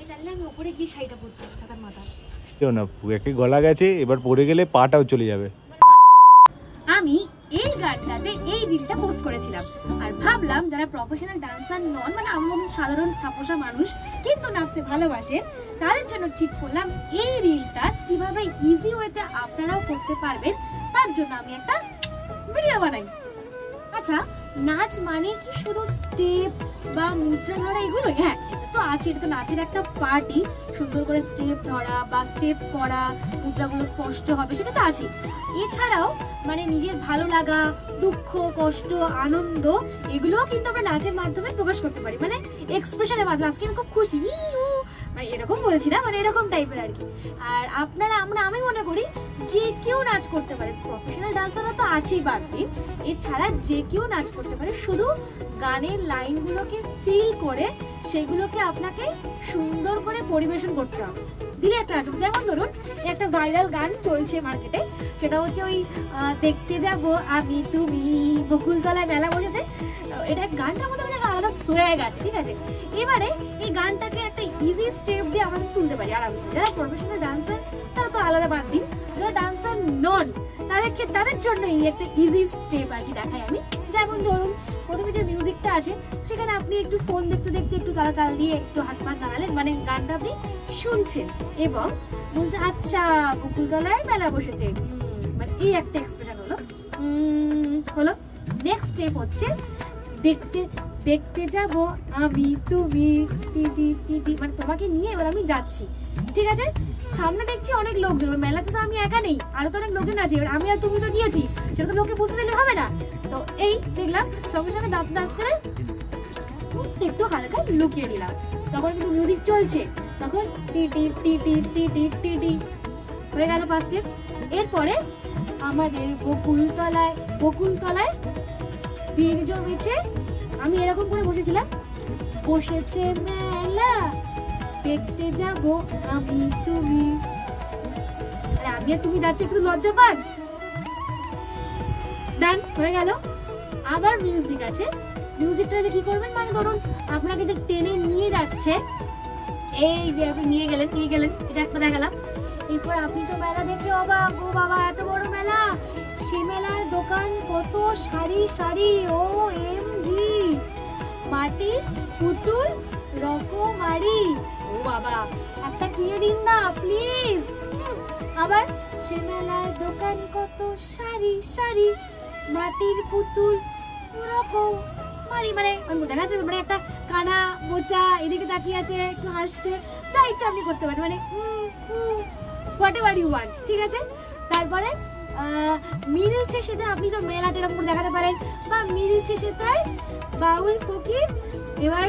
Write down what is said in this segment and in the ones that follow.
তাহলে আমি উপরে গিয়ে শাড়িটা পরতে ছাতার মাথা কেউ না, একে গলা গেছে, এবার পড়ে গেলে পাটাও চলে যাবে। আমি এই গানটাতে এই রিলটা পোস্ট করেছিলাম আর ভাবলাম যারা প্রফেশনাল ডান্সার নন, মানে আমার সাধারণ ছাপোষা মানুষ কিন্তু নাচতে ভালোবাসে, তাদের জন্য ঠিক করলাম এই রিলটা কিভাবে ইজি ওয়েতে আপনারাও করতে পারবেন তার জন্য আমি একটা ভিডিও বানাই। আচ্ছা, নাচ মানে কি শুধু স্টেপ বা মুদ্রা ধরা এগুলো? হ্যাঁ, এটা তো আছে, এটা তো নাচের একটা পার্টি। সুন্দর করে স্টেপ ধরা বা স্টেপ করা, মুদ্রাগুলো স্পষ্ট হবে, সেটা তো আছে। এছাড়াও মানে নিজের ভালো লাগা, দুঃখ, কষ্ট, আনন্দ এগুলোও কিন্তু আমরা নাচের মাধ্যমে প্রকাশ করতে পারি, মানে এক্সপ্রেশনের মাধ্যমে। আজকে আমি খুব খুশি, মানে এরকম বলছি না, মানে এরকম টাইপের আর কি। আর আপনারা আমি মনে করি যে কেউ নাচ করতে পারে, প্রফেশনাল ডান্সাররা তো আছেই বাদ দিন, এছাড়া যে কেউ নাচ করতে পারে। শুধু গানের লাইনগুলোকে ফিল করে সেগুলোকে আপনাকে সুন্দর করে পরিবেশন করতে হবে, দিলে একটা নাচ। যেমন ধরুন একটা ভাইরাল গান চলছে মার্কেটে, সেটা হচ্ছে ওই দেখতে যাব আমি তুমি বকুলতলায় মেলা বসেছে। এটা গানটার মধ্যে আলাদা সোয়াগ আছে, ঠিক আছে? এবারে এই গানটাকে একটা ইজি স্টেপ দিয়ে আমরা তুলতে পারি আরামসে। যারা প্রফেশনাল ডান্সার তারা তো আলাদা বাদ দিন, যারা ডান্সার নন তাদের জন্য এই একটা ইজি স্টেপ আর কি দেখাই আমি। যেমন ধরুন প্রথমে যে মিউজিকটা আছে সেখানে আপনি একটু ফোন দেখতে দেখতে একটু তাল দিয়ে একটু হাত পা নাড়ালেন, মানে গানটা আপনি শুনছেন এবং বলছে আচ্ছা বকুলতলায় মেলা বসেছে, মানে এই একটা এক্সপ্রেশন হলো। নেক্সট স্টেপ হচ্ছে দেখতে দেখতে যাব আমি তুমি টিটি টিটি, মানে তোমাকে নিয়ে এবার আমি যাচ্ছি, ঠিক আছে? সামনে দেখছি অনেক লোকজন, মেলাতে তো আমি একা নেই, আরো তো অনেক লোকজন আছে, এবার আমি আর তুমি তো গিয়েছি, সেটা তো লোকে বুঝতে দিলে হবে না। তো এই দেখলাম সঙ্গে সঙ্গে দাঁত করে একটু হালকা লুকিয়ে দিলাম, তখন কিন্তু মিউজিক চলছে, তখন টিটি টিটি টিটি টিটি হয়ে গেল ফার্স্ট স্টেপ। এরপরে আমাদের বকুলতলায় ভিড় জমেছে, আমি এরকম করে বসেছিলাম, বসেছে মেলা দেখতে যাব আমি তুমি, আরে আমি আর তুমি যাচ্ছি, একটু লজ্জা পান। ডান হয়ে গেল। আবার মিউজিক আছে, মিউজিকটাতে কি করবেন, মানে ধরুন আপনাকে যে টেনে নিয়ে যাচ্ছে, এই যে আপনি নিয়ে গেলেন এটা একটা দেখালাম। এরপর আপনি তো মেলা দেখে অবাক, ও বাবা এত বড় মেলা, সে মেলার দোকান কত সারি সারি, ও এম জি, মাটির পুতুল রকমারি, ও বাবা একটা কিনে দিন না প্লিজ। আবার সে মেলার দোকান কত সারি সারি, মাটির পুতুল রকমারি, মানে দেখা যাচ্ছে মানে একটা কানা বোচা এদিকে তাকিয়ে আছে, একটু হাসছে, যা ইচ্ছা আপনি করতে পারেন, মানে হোয়াটএভার ইউ ওয়ান্ট, ঠিক আছে? তারপরে মিলছে সেটা আপনি তো মেলাটা এরকম দেখাতে পারেন, বা মিলছে সেটাই বাউল ফকির, এবার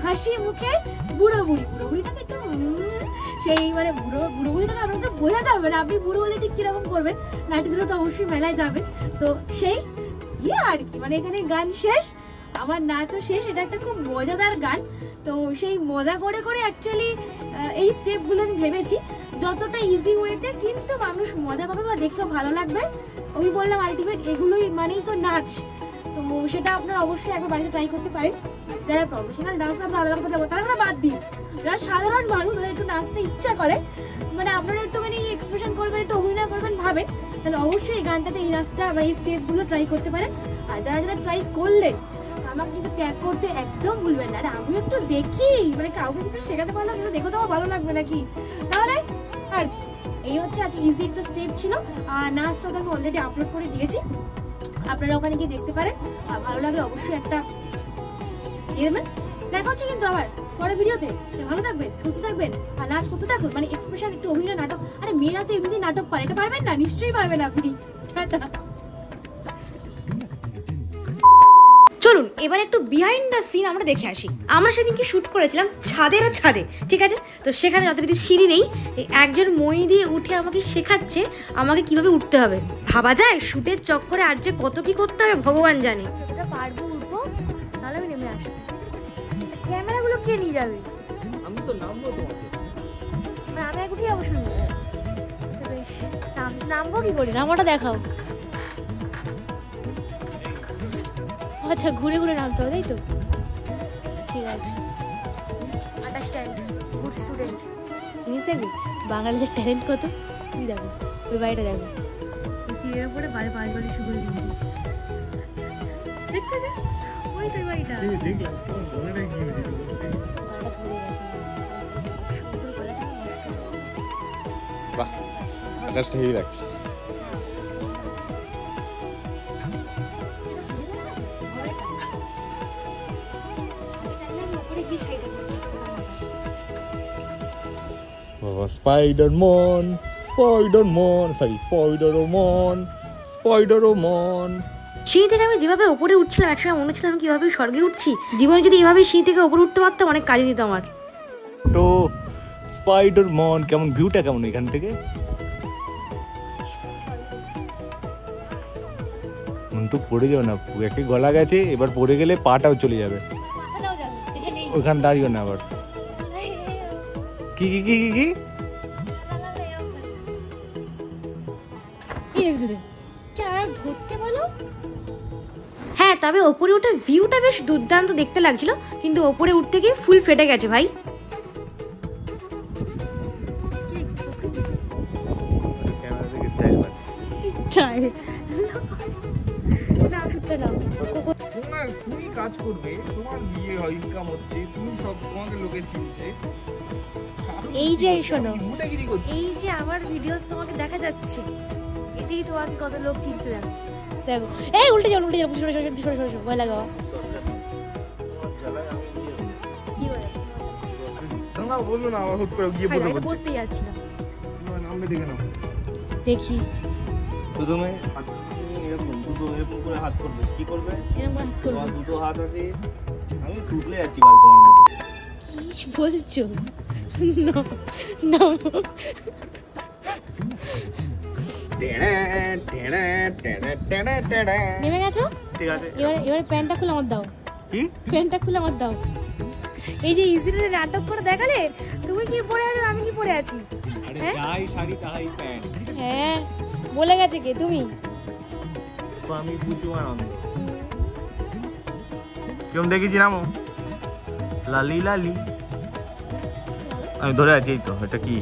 হাসি মুখে বুড়ো বুড়িটাকে একটু সেই মানে বুড়ো বুড়িটাকে আপনাকে বোঝাতে হবে না, আপনি বুড়ো হলে ঠিক কিরকম করবেন, লাঠি ধরে তো অবশ্যই মেলায় যাবেন। তো সেই আর কি, মানে এখানে গান শেষ, আমার নাচও শেষ। এটা একটা খুব মজাদার গান, তো সেই মজা করে অ্যাকচুয়ালি এই স্টেপগুলো আমি ভেবেছি যতটা ইজি ওয়েতে কিন্তু মানুষ মজা পাবে বা দেখেও ভালো লাগবে। আমি বললাম আলটিমেট এগুলোই মানেই তো নাচ, তো সেটা আপনারা অবশ্যই একবার বাড়িতে ট্রাই করতে পারেন। যারা প্রফেশনাল ডান্সার আমরা আলাদা কথা বলবো, তারা বাদ দিন, যারা সাধারণ মানুষ যারা একটু নাচতে ইচ্ছা করে, মানে আপনারা একটুখানি এক্সপ্রেশন করবেন, একটু অভিনয় করবেন ভাবেন, তাহলে অবশ্যই এই গানটাতে এই নাচটা বা এই স্টেপগুলো ট্রাই করতে পারেন। আর যারা ট্রাই করলেন আমাকে কিন্তু ট্যাগ করতে একদম ভুলবেন না। আর আমি একটু দেখি, মানে কাউকে কিছু শেখাতে পারলাম, দেখো তো ভালো লাগবে নাকি, তাহলে আর এই হচ্ছে আজকে ইজি একটা স্টেপ ছিল। আর নাচটা তো আমি অলরেডি আপলোড করে দিয়েছি, আপনারা ওখানে গিয়ে দেখতে পারেন। আর ভালো লাগলে অবশ্যই একটা দিয়ে দেবেন। দেখা হচ্ছে কিন্তু আবার পরের ভিডিওতে। ভালো থাকবেন, সুস্থ থাকবেন আর নাচ করতে থাকুন, মানে এক্সপ্রেশন একটু অভিনয় নাটক। আরে মেয়েরা তো এমনি নাটক পারে, এটা পারবেন না? নিশ্চয়ই পারবেন আপনি। চলুন এবার একটু বিহাইন্ড দ্য সিন আমরা দেখে আসি। আমরা সেদিন কি শুট করেছিলাম ছাদে, ঠিক আছে? তো সেখানে যথারীতি সিঁড়ি নেই, একজন মই দিয়ে উঠে আমাকে শেখাচ্ছে আমাকে কিভাবে উঠতে হবে। ভাবা যায় শুটের চক্করে আর যে কত কি করতে হবে ভগবান জানে। পারবো উঠবো, তাহলে আমি নেমে আসবো। ক্যামেরাগুলো কে নিয়ে যাবে? আমি তো নামবো তোমাকে, আমি এক উঠে যাবো শুনবো। নামবো কি করি, নামাটা দেখাও। আচ্ছা ঘুরে নামতে হবে, তাই তো? ঠিক আছে, আন্ডারস্ট্যান্ড। Good student. জিনিস দেখবি বাঙালিদের ট্যালেন্ট কত, তুই দেখো ওই বাড়িটা দেখো সিঁড়ির উপরে বাড়ি শুরু করে দিয়েছি, দেখতে যা ওই তো বাড়িটা। বাড়িটা ধরে গেছে। বাহ, আকাশটা হেভি লাগছে। Spiderman Spiderman Spiderman. সিঁড়ি থেকে আমি যেভাবে উপরে উঠছিলাম একসময় মনে হচ্ছিল আমি কিভাবে স্বর্গে উঠছি। জীবনে যদি এভাবে সিঁড়ি থেকে উপরে উঠতে পারতাম অনেক কাজে দিত আমার। তো স্পাইডারম্যান কেমন, ভিউটা কেমন এখান থেকে? তো পড়ে যাও না, একে গলা গেছে, এবার পড়ে গেলে পাটাও চলে যাবে। ওখানে দাঁড়িও না আবার। কি কি কি কি কি ধরতে বলো। হ্যাঁ, তবে ওপরে ওঠার ভিউটা বেশ দুর্দান্ত দেখতে লাগছিল, কিন্তু ওপরে উঠতে গিয়ে ফুল ফেটে গেছে ভাই। তুমি কাজ করবে, তোমার বিয়ে হয়, ইনকাম হচ্ছে, তুমি সব তোমাকে লোকে চিনছে। এই যে শোনো, মুটাগিরি করছো। এই যে আমার ভিডিও তোমাকে দেখা যাচ্ছে, এতেই তোমাকে কত লোক চিনছে দেখো। দেখো এই উল্টে যাও উল্টে যাও, সরে সরে সরে সরে সরে ভয় লাগাও। না বললো না, আমার হুট করে গিয়ে বলে বলছি। বসতেই যাচ্ছি না, তোমার নামটা দেখে নাও। দেখি প্রথমে এরকম দুটো এরকম করে হাত করবে, কি করবে? এরকম হাত করবো। তোমার দুটো হাত আছে, আমি টুটলে যাচ্ছি কাল তোমার মতো। কি বলছো? না নেমে গেছো? ঠিক আছে, এবার প্যান্টটা খুলে আমার দাও। কি প্যান্টটা খুলে আমার দাও। এই যে ইজিলি নাটক করে দেখালে, তুমি কি পরে আছো আমি কি পরে আছি। আরে যাই শাড়ি তাই প্যান্ট। হ্যাঁ বলে গেছে কে? তুমি। তো আমি বুঝবো না। কেমন দেখেছি নামো? লালি লালি। আমি ধরে আছি, এই তো। এটা কি?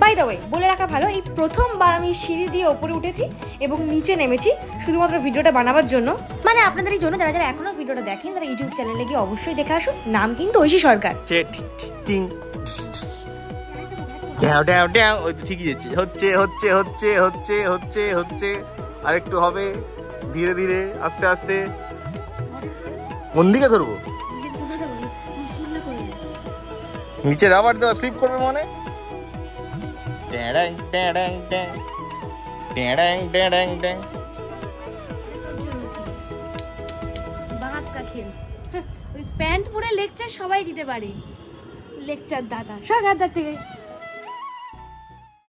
বাই দ্য ওয়ে, বলে রাখা ভালো, এই প্রথমবার আমি সিঁড়ি দিয়ে ওপরে উঠেছি এবং নিচে নেমেছি শুধুমাত্র ভিডিওটা বানাবার জন্য। মানে আপনাদেরই জন্য, যারা যারা এখনো ভিডিওটা দেখেন তারা ইউটিউব চ্যানেলে গিয়ে অবশ্যই দেখে আসুন। নাম কিন্তু ঐশী সরকার। ওই তো ঠিকই যাচ্ছে, হচ্ছে হচ্ছে হচ্ছে হচ্ছে হচ্ছে হচ্ছে। আর একটু হবে, ধীরে ধীরে আস্তে আস্তে। কোন দিকে ধরবো? নিচে রাবার দেওয়া স্লিপ করবে মনে। ট্যাডাং ট্যাডাং ট্যাং ট্যাডাং ট্যাডাং ট্যাং। ওই প্যান্ট পরে লেকচার সবাই দিতে পারে, লেকচার দাদা সরকার থেকে।